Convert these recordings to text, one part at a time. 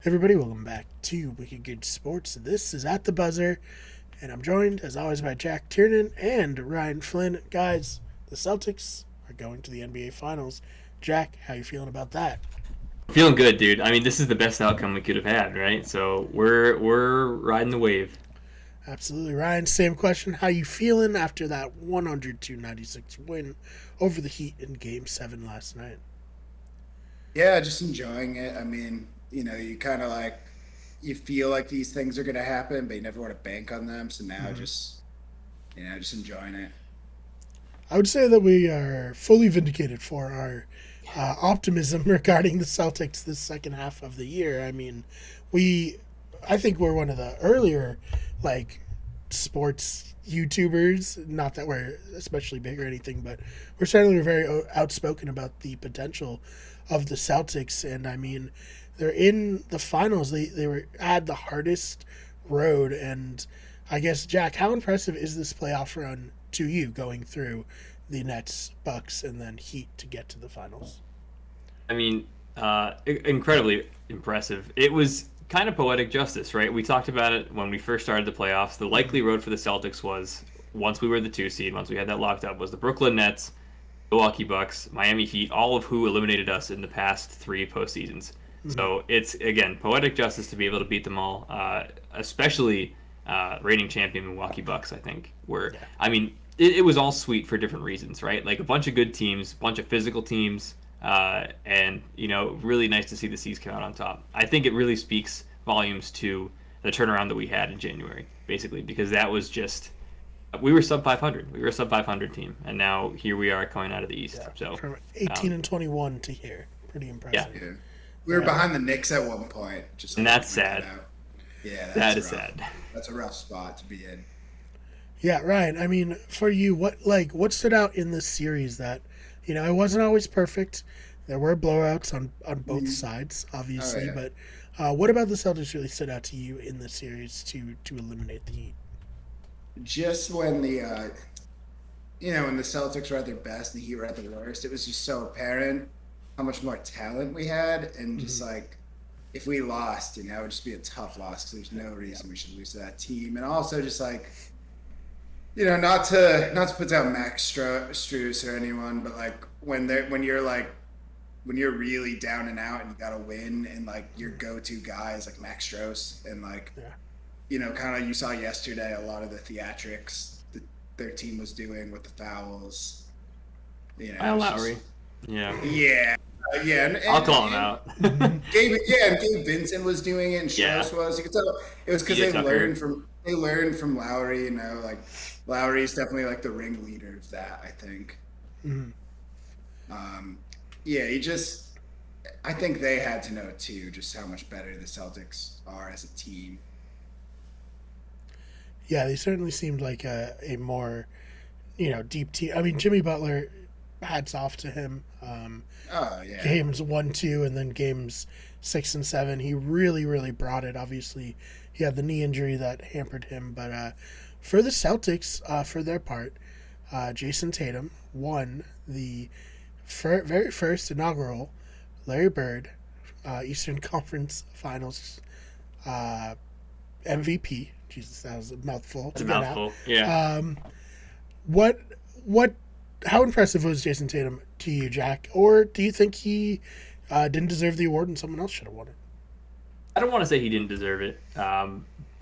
Everybody, welcome back to Wicked Good Sports. This is At the Buzzer, and I'm joined, as always, by Jack Tiernan and Ryan Flynn. Guys, the Celtics are going to the NBA Finals. Jack, how you feeling about that? Feeling good, dude. I mean, this is the best outcome we could have had, right? So we're riding the wave. Absolutely. Ryan, same question. How you feeling after that 102-96 win over the Heat in Game 7 last night? Yeah, just enjoying it. I mean, you kind of you feel like these things are going to happen, but you never want to bank on them. So now just enjoying it. I would say that we are fully vindicated for our optimism regarding the Celtics this second half of the year. I mean, we, I think we're one of the earlier, like, sports YouTubers. Not that we're especially big or anything, but we're certainly very outspoken about the potential of the Celtics. And I mean, they're in the finals. They were had the hardest road, and I guess, Jack, how impressive is this playoff run to you, going through the Nets, Bucks, and then Heat to get to the finals? I mean, incredibly impressive. It was kind of poetic justice, right? We talked about it when we first started the playoffs. The likely road for the Celtics was, once we were the 2 seed, once we had that locked up, was the Brooklyn Nets, Milwaukee Bucks, Miami Heat, all of who eliminated us in the past three postseasons. Mm-hmm. So it's, again, poetic justice to be able to beat them all, especially reigning champion Milwaukee Bucks, I think. Yeah. I mean, it was all sweet for different reasons, right? Like a bunch of good teams, bunch of physical teams, and, really nice to see the C's come out on top. I think it really speaks volumes to the turnaround that we had in January, basically, because that was just, we were sub 500. We were a sub 500 team, and now here we are coming out of the East. Yeah. So From 18-21 to here. Pretty impressive. Yeah. Yeah, we were behind the Knicks at one point. And that's sad. Yeah, That is rough. sad. That's a rough spot to be in. Yeah, Ryan. I mean, for you, what stood out in this series that, it wasn't always perfect. There were blowouts on both sides, obviously, Oh, yeah. but what about the Celtics really stood out to you in this series to eliminate the Heat? Just when when the Celtics were at their best and the Heat were at their worst, it was just so apparent how much more talent we had, and just Mm-hmm. like if we lost, it would just be a tough loss because there's no Yeah. reason we should lose to that team. And also just not to put down Max Struess or anyone, but like when you're really down and out and you got to win, and like your go-to guy is like Max Strus, and like Yeah. kind of you saw yesterday a lot of the theatrics that their team was doing with the fouls. Kyle It's Lowry. just Yeah. yeah, yeah, I'll call him out. Gabe Vincent was doing it, and Yeah. Strauss was. You could tell it was because PJ Tucker. they learned from Lowry. Like Lowry is definitely like the ringleader of that. I think. Mm-hmm. Yeah, I think they had to know too, just how much better the Celtics are as a team. Yeah, they certainly seemed like a more, deep team. I mean, Jimmy Butler, hats off to him. Oh yeah, Games 1, 2, and then games 6 and 7, he really, really brought it. Obviously, he had the knee injury that hampered him, but for the Celtics, for their part, Jason Tatum won the very first inaugural Larry Bird Eastern Conference Finals uh, MVP. Jesus, that was a mouthful That's to a get out. mouthful. Yeah. What what how impressive was Jason Tatum to you, Jack? Or do you think he didn't deserve the award and someone else should have won it? I don't want to say he didn't deserve it,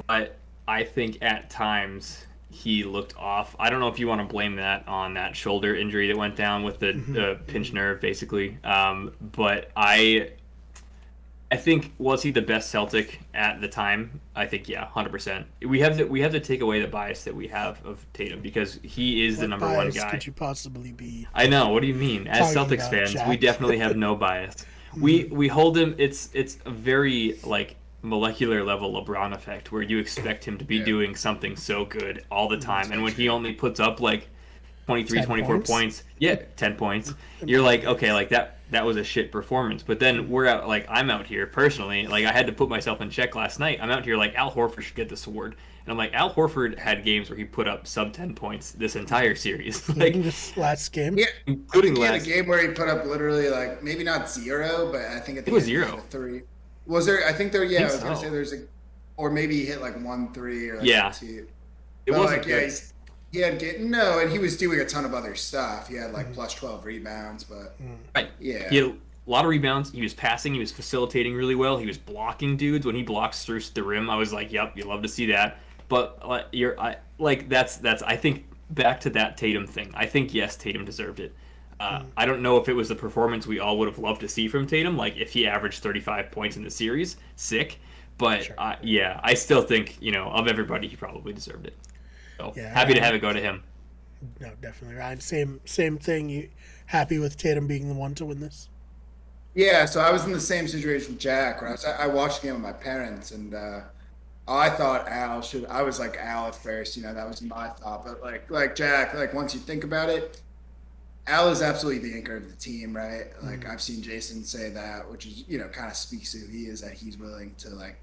but I think at times he looked off. I don't know if you want to blame that on that shoulder injury that went down with the pinched nerve, basically. But I think, was he the best Celtic at the time? I think, yeah, 100%. We have to take away the bias that we have of Tatum, because he is the What number one bias guy. could you possibly be I know. What do you mean? As talking Celtics about, fans, Jack? we definitely have no bias. We hold him. It's a very, like, molecular level LeBron effect, where you expect him to be Yeah. doing something so good all the time, and when he only puts up like 23, 10 24 points? points, yeah, 10 points, you're like, okay, like that was a shit performance. But then I'm out here personally, like, I had to put myself in check last night. I'm out here like, Al Horford should get this award. And I'm like, Al Horford had games where he put up sub 10 points this entire series, like, this last game? Yeah, I including think he had a last. game where he put up literally like maybe not zero, but I think at It the was end he had zero. a three. Was there? I think there. I Yeah, think I was gonna say so. there's a, or maybe he hit like 1 3 or like a Yeah, two. it But wasn't like, yeah, good. he had get no, and he was doing a ton of other stuff. He had like Mhm. plus 12 rebounds, but Right. He yeah, had a lot of rebounds. He was passing. He was facilitating really well. He was blocking dudes when he blocks through the rim. I was like, "Yep, you love to see that." But that's. I think back to that Tatum thing. I think yes, Tatum deserved it. I don't know if it was the performance we all would have loved to see from Tatum. Like if he averaged 35 points in the series, sick. But Sure. yeah, I still think of everybody, he probably deserved it. So Yeah, happy to have Ryan. it go to him. No, definitely, Ryan. Same thing. You happy with Tatum being the one to win this? yeah. So I was in the same situation with Jack. Where I watched the game with my parents, and I thought Al should. I was like Al at first. That was my thought. But like Jack, like once you think about it, Al is absolutely the anchor of the team, right? Like Mm. I've seen Jason say that, which is kind of speaks to who he is, that he's willing to like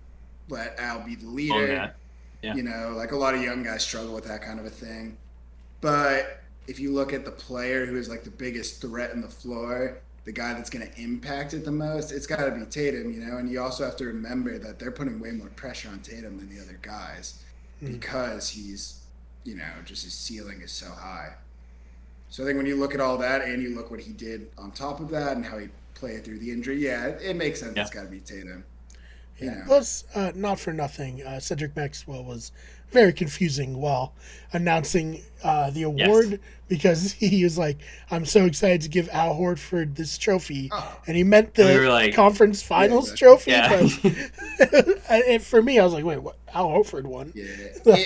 let Al be the On leader. that, yeah, Like a lot of young guys struggle with that kind of a thing. But if you look at the player who is like the biggest threat in the floor, the guy that's going to impact it the most, it's got to be Tatum. And you also have to remember that they're putting way more pressure on Tatum than the other guys Mm. because just his ceiling is so high. So I think when you look at all that and you look what he did on top of that and how he played through the injury, yeah, it makes sense. yeah, It's got to be Tatum. You Yeah. know, Plus, not for nothing, Cedric Maxwell was very confusing while announcing the yes. award because he was like, "I'm so excited to give Al Horford this trophy," oh and he meant And we the were like, conference yeah, finals exactly. trophy. yeah, But and for me, I was like, "Wait, what? Al Horford won?" Yeah, But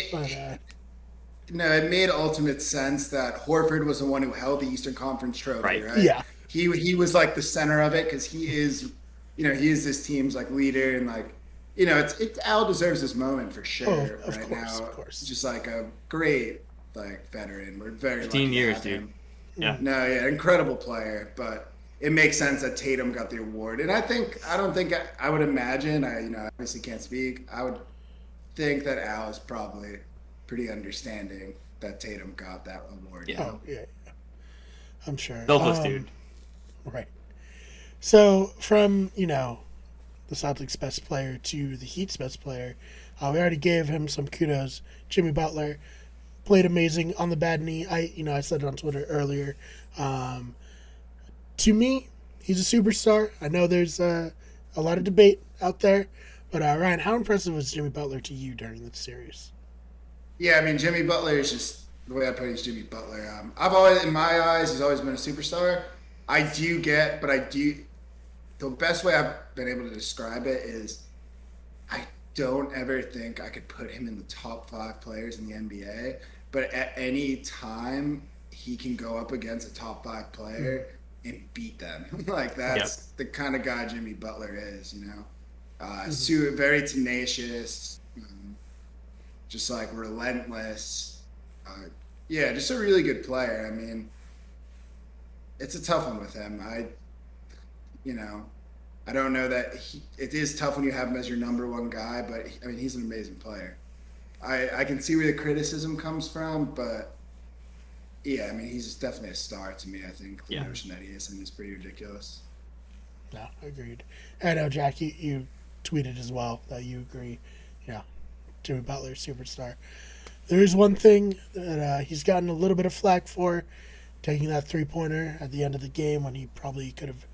no, it made ultimate sense that Horford was the one who held the Eastern Conference trophy, right. right? yeah, He was like the center of it because he is this team's like leader and like Al deserves this moment for oh, sure of right course, of now. course. Just like a great like veteran. We're very 15 lucky to years, have dude. him. Yeah, No, yeah, incredible player, but it makes sense that Tatum got the award. And I don't think I would imagine. I obviously can't speak. I would think that Al is probably pretty understanding that Tatum got that award. yeah. Oh yeah, I'm sure. Selfless dude. Right. So from the Celtics' best player to the Heat's best player, we already gave him some kudos. Jimmy Butler played amazing on the bad knee. I said it on Twitter earlier. Um, to me, he's a superstar. I know there's a lot of debate out there, but Ryan, how impressive was Jimmy Butler to you during the series? Yeah, I mean Jimmy Butler is just the way I put it is Jimmy Butler. I've always, in my eyes, he's always been a superstar. But I do. The best way I've been able to describe it is I don't ever think I could put him in the top 5 players in the NBA. But at any time, he can go up against a top 5 player and beat them. Like Yep. that's the kind of guy Jimmy Butler is. Mm-hmm. Very tenacious, just like relentless. Uh, yeah, just a really good player. I mean, it's a tough one with him. You know, I don't know that it is tough when you have him as your number one guy, but I mean, he's an amazing player. I can see where the criticism comes from, but yeah, I mean, he's definitely a star to me. I think the Yeah. notion that he is pretty ridiculous. No, agreed. I know, Jack, you tweeted as well that you agree. Yeah, Jimmy Butler, superstar. There is one thing that he's gotten a little bit of flack for, taking that three-pointer at the end of the game when he probably could have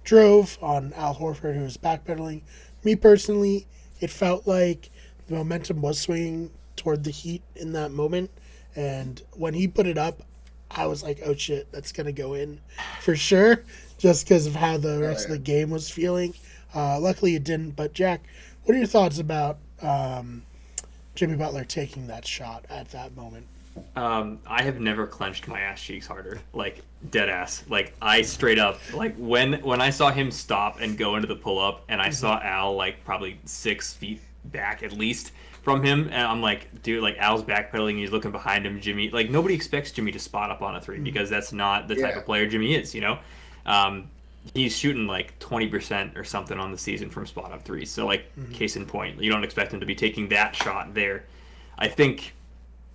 drove on Al Horford, who was backpedaling. Me personally, it felt like the momentum was swinging toward the Heat in that moment, and when he put it up, I was like, "Oh shit, that's gonna go in for sure," just because of how the Oh rest of yeah. the game was feeling. Luckily, it didn't. But Jack, what are your thoughts about Jimmy Butler taking that shot at that moment? I have never clenched my ass cheeks harder, like dead ass. Like I straight up, like when I saw him stop and go into the pull up, and I saw Al like probably 6 feet back at least from him, and I'm like, dude, like Al's backpedaling, he's looking behind him. Jimmy, like nobody expects Jimmy to spot up on a three because that's not the type Yeah. of player Jimmy is, you know. Um, he's shooting like 20% or something on the season from spot up threes. So like, case in point, you don't expect him to be taking that shot there. I think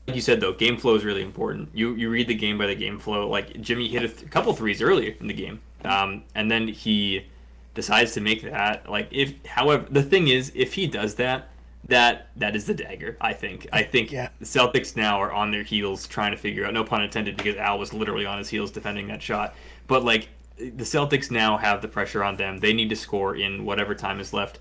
like you said though, game flow is really important. You read the game by the game flow. Like Jimmy hit a couple threes earlier in the game, and then he decides to make that, like if however the thing is, if he does that, that is the dagger. I think Yeah. the Celtics now are on their heels trying to figure out, no pun intended, because Al was literally on his heels defending that shot. But like the Celtics now have the pressure on them. They need to score in whatever time is left.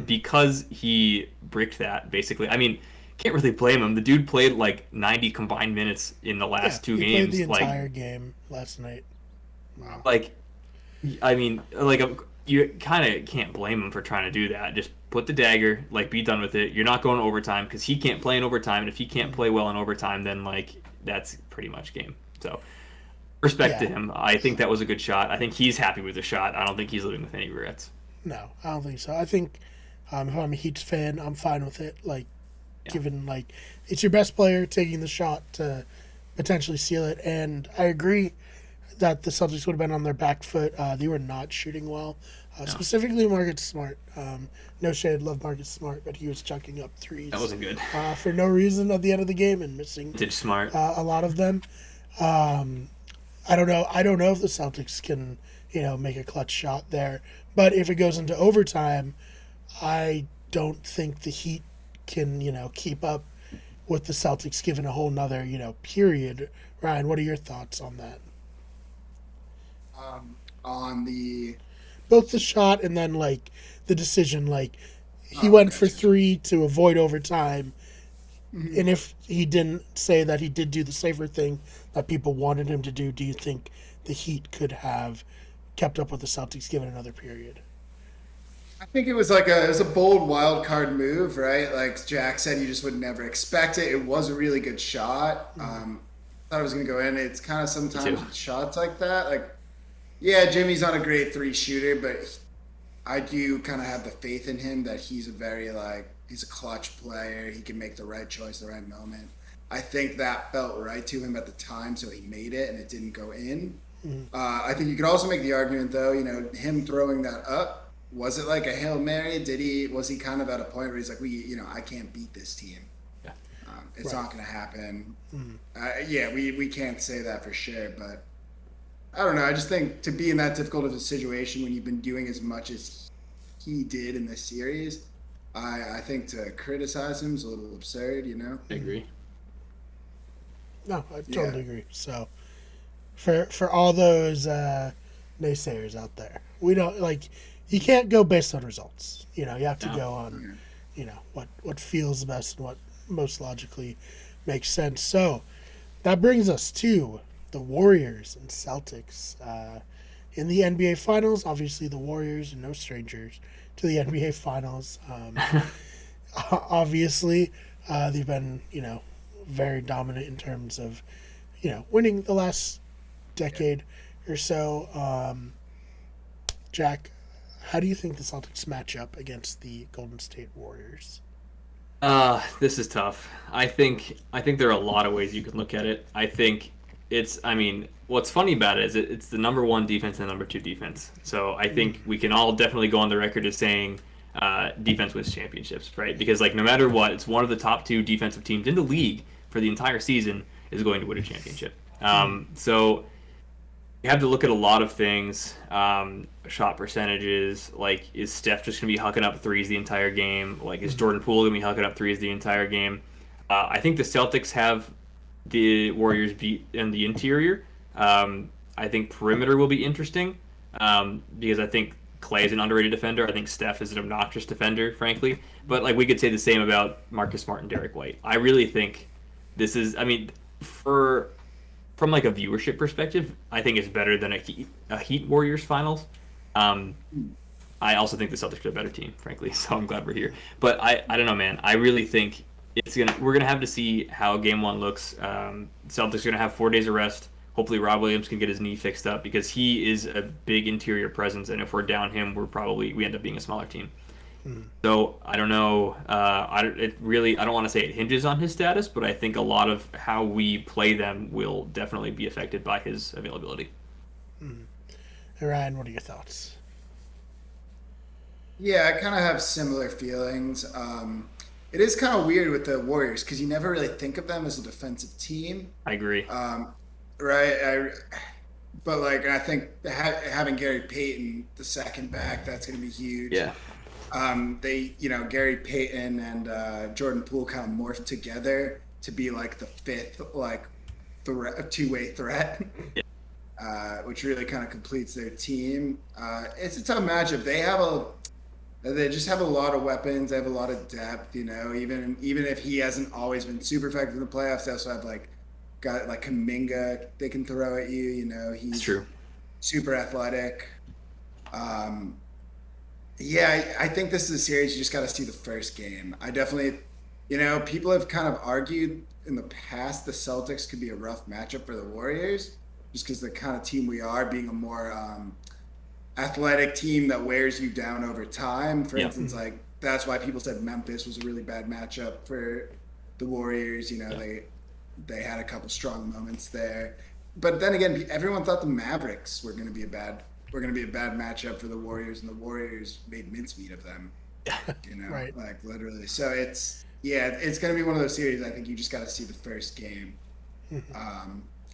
Because he bricked that, basically. I mean, can't really blame him. The dude played like 90 combined minutes in the Yeah. last two He played games. the Like, entire game last night. like, I mean, like you kind of can't blame him for trying to do that. Just put the dagger, like, be done with it. You're not going to overtime because he can't play in overtime, and if he can't play well in overtime, then like that's pretty much game. So respect to Yeah. him. I think that was a good shot. I think he's happy with the shot. I don't think he's living with any regrets. No, I don't think so. I think if I'm a Heat fan, I'm fine with it. Like, given like it's your best player taking the shot to potentially seal it, and I agree that the Celtics would have been on their back foot. They were not shooting well, specifically Marcus Smart. No shade, love Marcus Smart, but he was chucking up threes That wasn't good. for no reason at the end of the game and missing Vintage Smart. a lot of them. I don't know. I don't know if the Celtics can, make a clutch shot there. But if it goes into overtime, I don't think the Heat can, keep up with the Celtics given a whole nother, period. Ryan, what are your thoughts on that? On the Both the shot and then like the decision, like he Oh, went for gotcha. three to avoid overtime. And if he didn't say that he did do the safer thing that people wanted him to do you think the Heat could have kept up with the Celtics given another period? I think it was like it was a bold wild card move, right? Like Jack said, you just would never expect it. It was a really good shot. Thought it was gonna go in. It's kind of sometimes too. with shots like that, like yeah, Jimmy's not a great three shooter, but I do kind of have the faith in him that he's a very he's a clutch player. He can make the right choice, the right moment. I think that felt right to him at the time, so he made it and it didn't go in. I think you could also make the argument, though, him throwing that up, was it like a Hail Mary? Was he kind of at a point where he's like, I can't beat this team. Yeah. It's Right. not going to happen. Yeah, we can't say that for sure, but I don't know. I just think to be in that difficult of a situation when you've been doing as much as he did in this series, I think to criticize him is a little absurd, I agree. No, I totally agree. So for all those naysayers out there, we don't you can't go based on results. You have to No. go on what feels best and what most logically makes sense. So that brings us to the Warriors and Celtics in the NBA Finals. Obviously, the Warriors are no strangers to the NBA Finals. Obviously, they've been very dominant in terms of winning the last decade or so. Jack, how do you think the Celtics match up against the Golden State Warriors? This is tough. I think there are a lot of ways you can look at it. I think what's funny about it is it's the number one defense and the number two defense. So I think we can all definitely go on the record as saying defense wins championships, right? Because like no matter what, it's one of the top two defensive teams in the league for the entire season is going to win a championship. So you have to look at a lot of things, shot percentages. Like, is Steph just going to be hucking up threes the entire game? Like, is Jordan Poole going to be hucking up threes the entire game? I think the Celtics have the Warriors beat in the interior. I think perimeter will be interesting because I think Clay is an underrated defender. I think Steph is an obnoxious defender, frankly. But like we could say the same about Marcus Smart and Derek White. I really think this is. From like a viewership perspective, I think it's better than a Heat Warriors finals. I also think the Celtics are a better team, frankly. So I'm glad we're here. But I don't know, man. I really think we're gonna have to see how Game 1 looks. Celtics are gonna have 4 days of rest. Hopefully Rob Williams can get his knee fixed up because he is a big interior presence, and if we're down him, we end up being a smaller team. So I don't know. I don't want to say it hinges on his status, but I think a lot of how we play them will definitely be affected by his availability. Hey, Ryan, what are your thoughts? Yeah, I kind of have similar feelings. It is kind of weird with the Warriors because you never really think of them as a defensive team, I agree. right? But like, I think having Gary Payton, the second back, that's going to be huge. Yeah. Gary Payton and Jordan Poole kind of morphed together to be like the fifth, like two-way threat, which really kind of completes their team. It's a tough matchup. They just have a lot of weapons. They have a lot of depth. Even if he hasn't always been super effective in the playoffs, they also have got like Kuminga they can throw at you. He's true. Super athletic. Yeah, I think this is a series you just got to see the first game. I definitely, people have kind of argued in the past the Celtics could be a rough matchup for the Warriors just because the kind of team we are, being a more athletic team that wears you down over time. For instance, like that's why people said Memphis was a really bad matchup for the Warriors. They had a couple strong moments there. But then again, everyone thought the Mavericks were going to be a bad matchup for the Warriors, and the Warriors made mincemeat of them. Right. Like literally. So it's going to be one of those series. I think you just got to see the first game.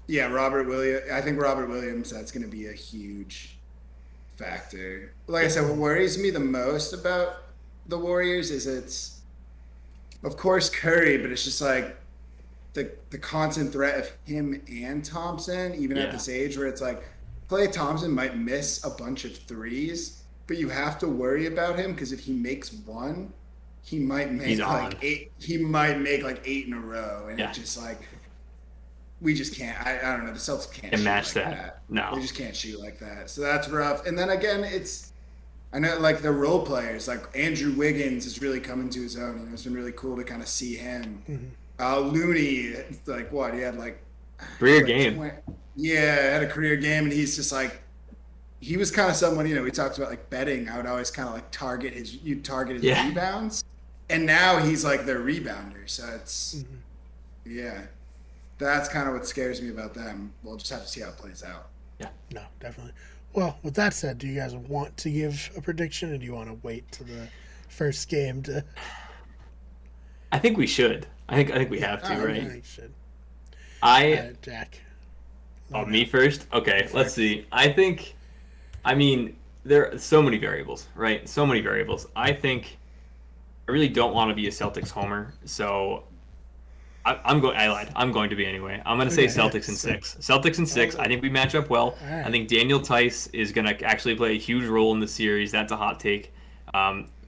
Robert Williams. That's going to be a huge factor. Like I said, what worries me the most about the Warriors is it's, of course, Curry, but it's just like the constant threat of him and Thompson, even at this age, where it's like Klay Thompson might miss a bunch of threes, but you have to worry about him because if he makes one, he might make like eight. He might make like 8 in a row, and it's just like we just can't. I don't know. The Celtics can't match like that. No, they just can't shoot like that. So that's rough. And then again, I know like the role players, like Andrew Wiggins is really coming to his own. It's been really cool to kind of see him. Looney, like what he had like career game. Had a career game, and he's just like he was kind of someone. We talked about like betting. I would always kind of like target his rebounds, and now he's like their rebounder. So it's that's kind of what scares me about them. We'll just have to see how it plays out. Yeah, no, definitely. Well, with that said, do you guys want to give a prediction, or do you want to wait to the first game to? I think we should. I think we have to, right? I think we should. Jack. Me first? Okay, let's see. There are so many variables, right? So many variables. I really don't want to be a Celtics homer, so I lied. I'm going to be anyway. I'm going to say Celtics in 6. Celtics in 6. I think we match up well. Right. I think Daniel Tice is going to actually play a huge role in the series. That's a hot take.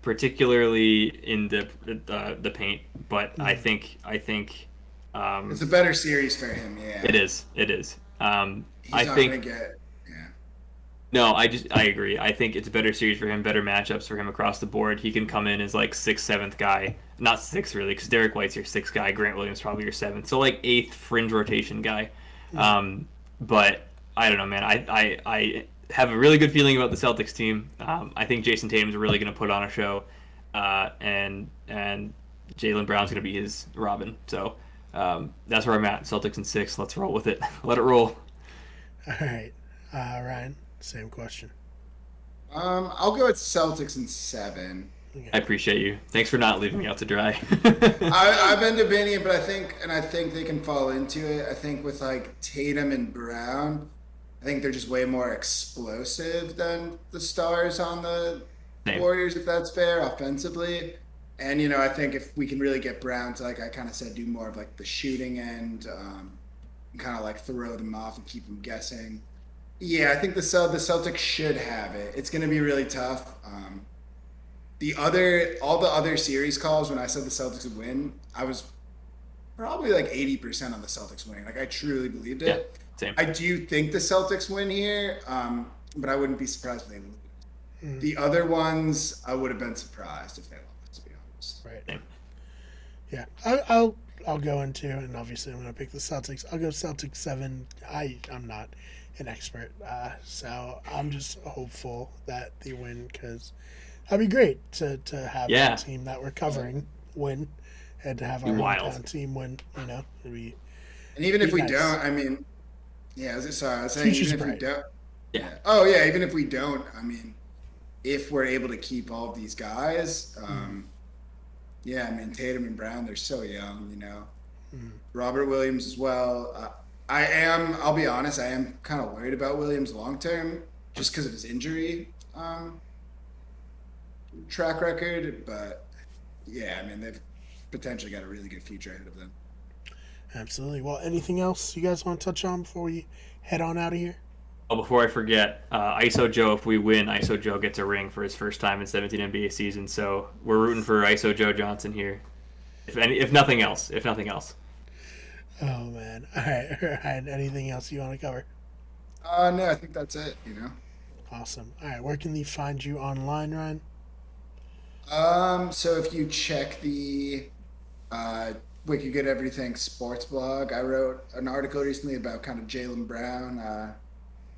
Particularly in the paint, but I think it's a better series for him. Yeah, it is. He's not gonna get. No, I agree. I think it's a better series for him, better matchups for him across the board. He can come in as like 6th, 7th guy, not 6th really, because Derek White's your 6th guy, Grant Williams probably your 7th, so like 8th fringe rotation guy. But I don't know, man. I have a really good feeling about the Celtics team. I think Jason Tatum's really going to put on a show, and Jaylen Brown's going to be his Robin. So that's where I'm at. Celtics in 6. Let's roll with it. Let it roll. All right, Ryan. Same question. I'll go with Celtics in 7. I appreciate you. Thanks for not leaving me out to dry. I've been debating it, but I think they can fall into it. I think with like Tatum and Brown, I think they're just way more explosive than the stars on the Warriors, if that's fair, offensively. And, I think if we can really get Brown to, like I kind of said, do more of like the shooting end, and kind of like throw them off and keep them guessing. Yeah, I think the Celtics should have it. It's going to be really tough. All the other series calls when I said the Celtics would win, I was probably like 80% on the Celtics winning. Like I truly believed it. Same. I do think the Celtics win here, but I wouldn't be surprised if they lose. The other ones, I would have been surprised if they lost, to be honest. Right. Same. Yeah, I'll go into, and obviously I'm going to pick the Celtics. I'll go Celtics 7. I'm not an expert, so I'm just hopeful that they win because that'd be great to have a team that we're covering win and to have our hometown team win. It'd be. And even if we don't, I mean. Yeah, I was saying even if we don't. Yeah. Oh yeah, even if we don't, I mean, if we're able to keep all of these guys, Tatum and Brown, they're so young, Robert Williams as well. I'll be honest, I am kind of worried about Williams long term just because of his injury track record. But yeah, I mean, they've potentially got a really good future ahead of them. Absolutely. Well, anything else you guys want to touch on before we head on out of here? Oh, before I forget, ISO Joe, if we win, ISO Joe gets a ring for his first time in 17 NBA season. So we're rooting for ISO Joe Johnson here. If nothing else. Oh, man. All right. Anything else you want to cover? No, I think that's it, Awesome. All right. Where can they find you online, Ryan? So if you check the Wiki Good Everything sports blog, I wrote an article recently about kind of Jaylen Brown,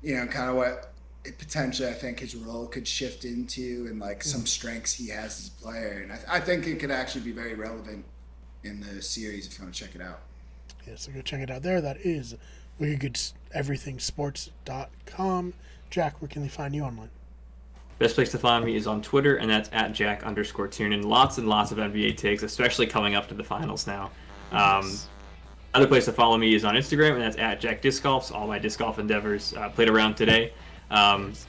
kind of what potentially I think his role could shift into and like some strengths he has as a player. And I think it could actually be very relevant in the series if you want to check it out. Yeah, so go check it out there. That is wickedgoodseverythingsports.com. Jack, where can they find you online? Best place to find me is on Twitter, and that's at Jack_Tiernan. Lots and lots of NBA takes, especially coming up to the finals now. Other place to follow me is on Instagram, and that's at Jack Disc Golfs. All my disc golf endeavors played around today.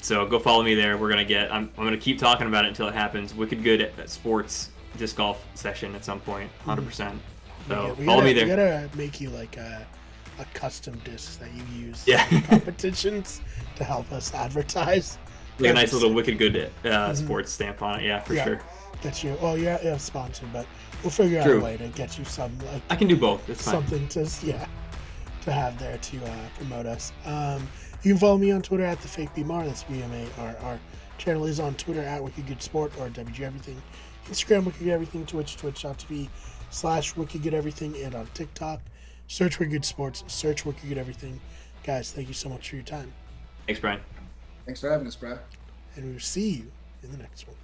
So go follow me there. I'm gonna keep talking about it until it happens. Wicked good at sports disc golf session at some point, 100%. So follow me there. We gotta make you like a custom disc that you use Yeah. in competitions to help us advertise. Like a nice little Wicked good sports stamp on it. Yeah, for sure. Get you. Well, yeah, sponsored, but we'll figure out a way to get you some like. I can do both. It's fine. Something to have there to promote us. You can follow me on Twitter at @theFakeBMar. That's BMARR. Channel is on Twitter at WickedGoodSport or WGEverything. Instagram WickedGoodEverything. Twitch twitch.tv/WickedGoodEverything, and on TikTok, search Wicked Sports. Search Wicked Good Everything. Guys, thank you so much for your time. Thanks, Brian. Thanks for having us, bro. And we will see you in the next one.